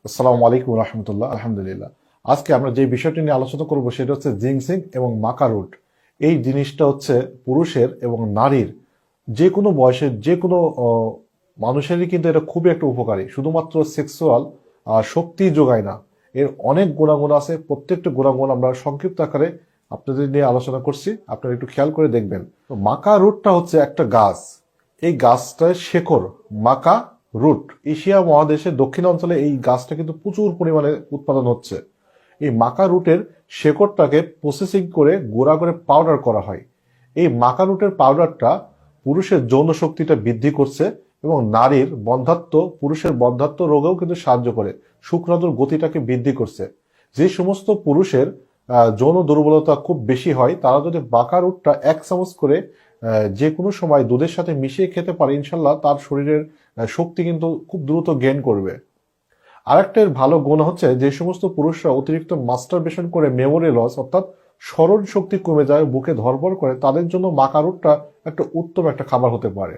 আসসালামু আলাইকুম রহমতুল্লাহ। আলহামদুলিল্লাহ। আজকে আমরা যে বিষয়টি নিয়ে আলোচনা করব সেটা হচ্ছে জিনসিং এবং মাকা রুট। এই জিনিসটা হচ্ছে পুরুষের এবং নারীর যে কোনো বয়সের যে কোনো মানুষেরই কিন্তু এটা খুবই একটা উপকারী। শুধুমাত্র সেক্সুয়াল শক্তি যোগায় না, এর অনেক গুণাগুণ আছে। প্রত্যেকটা গুণাগুণ আমরা সংক্ষিপ্ত আকারে আপনাদের নিয়ে আলোচনা করছি, আপনারা একটু খেয়াল করে দেখবেন। তো মাকা রুটটা হচ্ছে একটা গাছ। এই গাছটার শেকড় মাকা রুট। এশিয়া মহাদেশের দক্ষিণ অঞ্চলে এই গাছটা কিন্তু প্রচুর পরিমাণে উৎপাদন হচ্ছে। এই মাকা রুটের শেকড়টাকে প্রসেসিং করে গুঁড়া করে পাউডার করা হয়। এই মাকা রুটের পাউডারটা পুরুষের যৌন শক্তিটা বৃদ্ধি করছে এবং নারীর বন্ধ্যাত্ব, পুরুষের বন্ধ্যাত্ব রোগেও কিন্তু সাহায্য করে। শুক্রাণুর গতিটাকে বৃদ্ধি করছে। যে সমস্ত পুরুষের যৌন দুর্বলতা খুব বেশি হয়, তারা যদি মাকা রুটটা 1 চামচ করে যে কোনো সময় দুধের সাথে মিশিয়ে খেতে পারে, ইনশাল্লাহ তার শরীরের শক্তি কিন্তু খুব দ্রুত গেইন করবে। আরেকটা এর ভালো গুণ হচ্ছে, যে সমস্ত পুরুষরা অতিরিক্ত মাস্টারবেশন করে মেমোরি লস অর্থাৎ স্মরণ শক্তি কমে যায়, বুকে ধরপড় করে, তাদের জন্য মাকা রুটটা একটা উত্তম একটা খাবার হতে পারে।